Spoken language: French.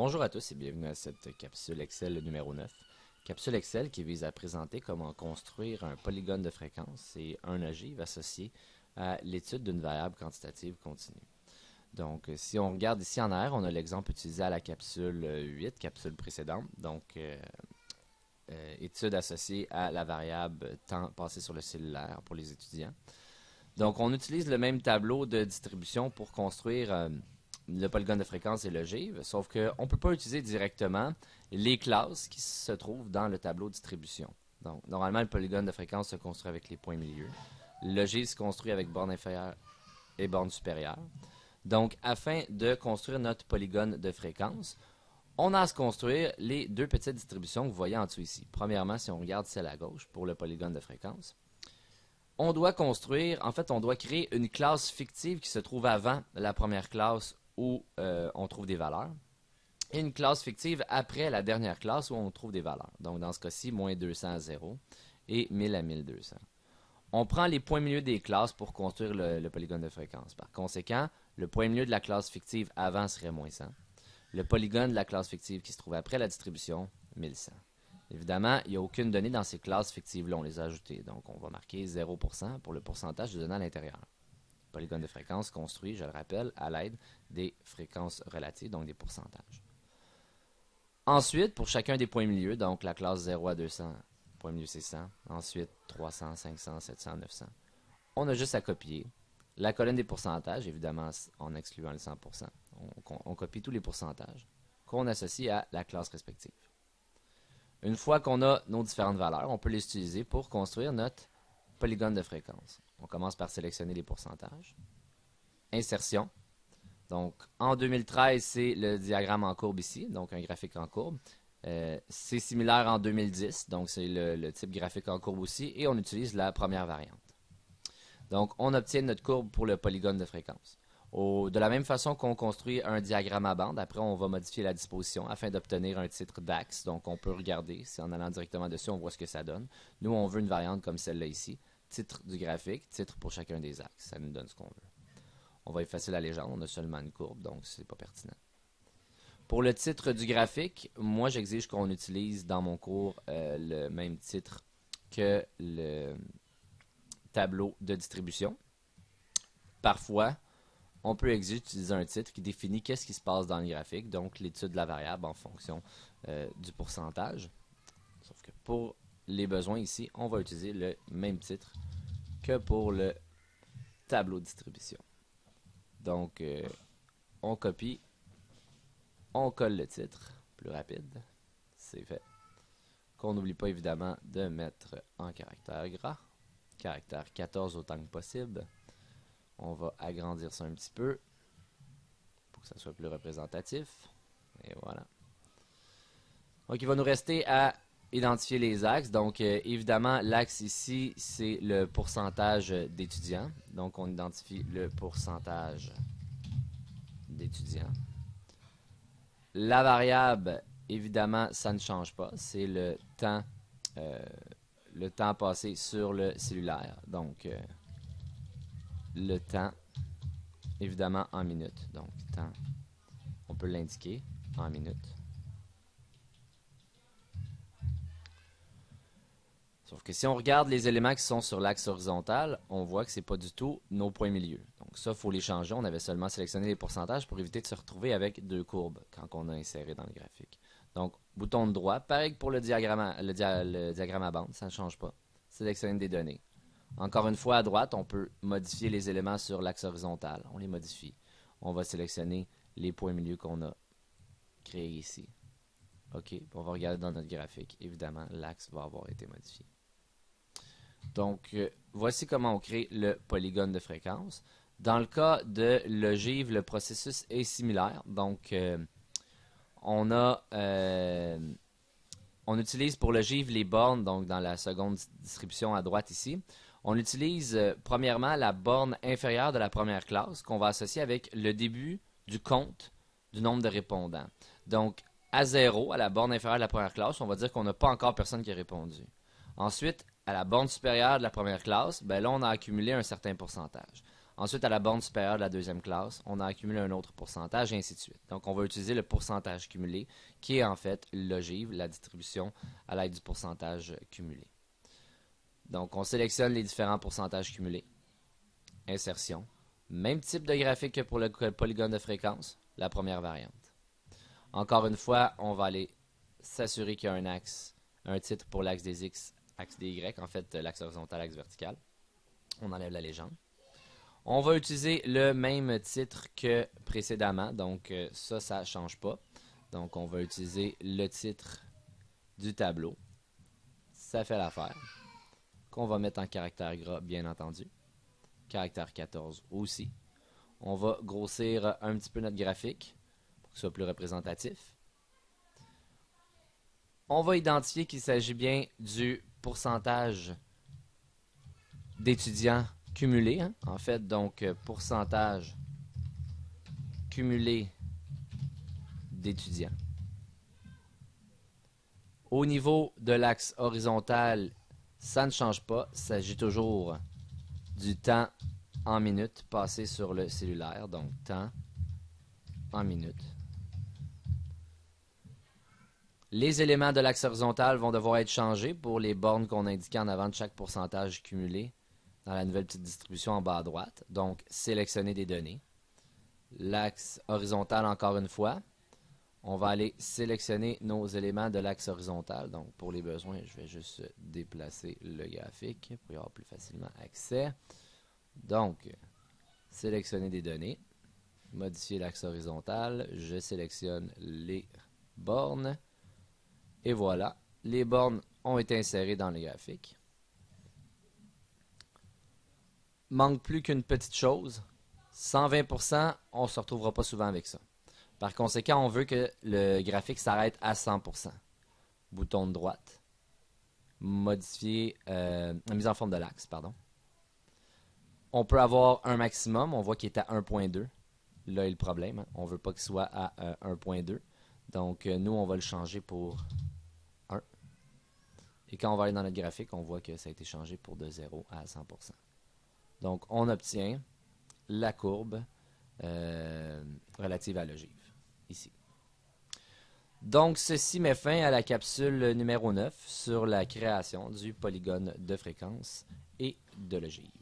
Bonjour à tous et bienvenue à cette capsule Excel numéro 9. Capsule Excel qui vise à présenter comment construire un polygone de fréquence et un ogive associé à l'étude d'une variable quantitative continue. Donc, si on regarde ici en arrière, on a l'exemple utilisé à la capsule 8, capsule précédente. Donc, étude associée à la variable temps passé sur le cellulaire pour les étudiants. Donc, on utilise le même tableau de distribution pour construire le polygone de fréquence et l'ogive, sauf qu'on ne peut pas utiliser directement les classes qui se trouvent dans le tableau de distribution. Donc, normalement, le polygone de fréquence se construit avec les points milieux. L'ogive se construit avec borne inférieure et borne supérieure. Donc, afin de construire notre polygone de fréquence, on a à se construire les deux petites distributions que vous voyez en dessous ici. Premièrement, si on regarde celle à gauche pour le polygone de fréquence, on doit créer une classe fictive qui se trouve avant la première classe où on trouve des valeurs, et une classe fictive après la dernière classe où on trouve des valeurs. Donc, dans ce cas-ci, moins 200 à 0 et 1000 à 1200. On prend les points milieux des classes pour construire le polygone de fréquence. Par conséquent, le point milieu de la classe fictive avant serait moins 100. Le polygone de la classe fictive qui se trouve après la distribution, 1100. Évidemment, il n'y a aucune donnée dans ces classes fictives-là, on les a ajoutées. Donc, on va marquer 0% pour le pourcentage de données à l'intérieur. Polygone de fréquence construit, je le rappelle, à l'aide des fréquences relatives, donc des pourcentages. Ensuite, pour chacun des points milieux, donc la classe 0 à 200, point milieu c'est 100, ensuite 300, 500, 700, 900, on a juste à copier la colonne des pourcentages, évidemment en excluant le 100%. On copie tous les pourcentages qu'on associe à la classe respective. Une fois qu'on a nos différentes valeurs, on peut les utiliser pour construire notre polygone de fréquence. On commence par sélectionner les pourcentages. Insertion. Donc, en 2013, c'est le diagramme en courbe ici, donc un graphique en courbe. C'est similaire en 2010, donc c'est le type graphique en courbe aussi, et on utilise la première variante. Donc, on obtient notre courbe pour le polygone de fréquence. De la même façon qu'on construit un diagramme à bande, après on va modifier la disposition afin d'obtenir un titre d'axe. Donc, on peut regarder, si en allant directement dessus, on voit ce que ça donne. Nous, on veut une variante comme celle-là ici. Titre du graphique, titre pour chacun des axes. Ça nous donne ce qu'on veut. On va effacer la légende, on a seulement une courbe, donc c'est pas pertinent. Pour le titre du graphique, moi j'exige qu'on utilise dans mon cours le même titre que le tableau de distribution. Parfois, on peut exiger d'utiliser un titre qui définit qu'est-ce qui se passe dans le graphique, donc l'étude de la variable en fonction du pourcentage. Sauf que pour les besoins ici, on va utiliser le même titre que pour le tableau de distribution. Donc, on copie, on colle le titre, plus rapide, c'est fait. Qu'on n'oublie pas évidemment de mettre en caractère gras, caractère 14 autant que possible. On va agrandir ça un petit peu pour que ça soit plus représentatif. Et voilà. Donc, il va nous rester à identifier les axes. Donc, évidemment, l'axe ici, c'est le pourcentage d'étudiants. Donc, on identifie le pourcentage d'étudiants. La variable, évidemment, ça ne change pas. C'est le temps passé sur le cellulaire. Donc, le temps, évidemment, en minutes. Donc, temps, on peut l'indiquer en minutes. Sauf que si on regarde les éléments qui sont sur l'axe horizontal, on voit que ce n'est pas du tout nos points milieux. Donc ça, il faut les changer. On avait seulement sélectionné les pourcentages pour éviter de se retrouver avec deux courbes quand on a inséré dans le graphique. Donc, bouton de droit, pareil que pour le diagramme à bande, ça ne change pas. Sélectionner des données. Encore une fois, à droite, on peut modifier les éléments sur l'axe horizontal. On les modifie. On va sélectionner les points milieux qu'on a créés ici. OK, on va regarder dans notre graphique. Évidemment, l'axe va avoir été modifié. Donc, voici comment on crée le polygone de fréquence. Dans le cas de l'ogive, le processus est similaire. Donc, on utilise pour l'ogive les bornes, donc dans la seconde distribution à droite ici. On utilise premièrement la borne inférieure de la première classe qu'on va associer avec le début du compte du nombre de répondants. Donc, à 0, à la borne inférieure de la première classe, on va dire qu'on n'a pas encore personne qui a répondu. Ensuite, à la borne supérieure de la première classe, ben là, on a accumulé un certain pourcentage. Ensuite, à la borne supérieure de la deuxième classe, on a accumulé un autre pourcentage, et ainsi de suite. Donc, on va utiliser le pourcentage cumulé, qui est en fait l'ogive, la distribution à l'aide du pourcentage cumulé. Donc, on sélectionne les différents pourcentages cumulés. Insertion. Même type de graphique que pour le polygone de fréquence, la première variante. Encore une fois, on va aller s'assurer qu'il y a un axe, un titre pour l'axe des X, axe des Y, en fait l'axe horizontal, axe vertical. On enlève la légende. On va utiliser le même titre que précédemment, donc ça ne change pas. Donc on va utiliser le titre du tableau. Ça fait l'affaire. Qu'on va mettre en caractère gras, bien entendu. Caractère 14 aussi. On va grossir un petit peu notre graphique pour que ce soit plus représentatif. On va identifier qu'il s'agit bien du pourcentage d'étudiants cumulés. Hein? En fait, donc, pourcentage cumulé d'étudiants. Au niveau de l'axe horizontal, ça ne change pas. Il s'agit toujours du temps en minutes passé sur le cellulaire. Donc, temps en minutes. Les éléments de l'axe horizontal vont devoir être changés pour les bornes qu'on indiquait en avant de chaque pourcentage cumulé dans la nouvelle petite distribution en bas à droite. Donc, sélectionner des données. L'axe horizontal, encore une fois. On va aller sélectionner nos éléments de l'axe horizontal. Donc, pour les besoins, je vais juste déplacer le graphique pour y avoir plus facilement accès. Donc, sélectionner des données. Modifier l'axe horizontal. Je sélectionne les bornes. Et voilà, les bornes ont été insérées dans le graphique. Manque plus qu'une petite chose. 120%, on ne se retrouvera pas souvent avec ça. Par conséquent, on veut que le graphique s'arrête à 100%. Bouton de droite. Modifier la mise en forme de l'axe, pardon. On peut avoir un maximum, on voit qu'il est à 1.2. Là est le problème, hein. On ne veut pas qu'il soit à 1.2. Donc, nous, on va le changer pour 1. Et quand on va aller dans notre graphique, on voit que ça a été changé pour de 0 à 100%. Donc, on obtient la courbe relative à l'ogive, ici. Donc, ceci met fin à la capsule numéro 9 sur la création du polygone de fréquence et de l'ogive.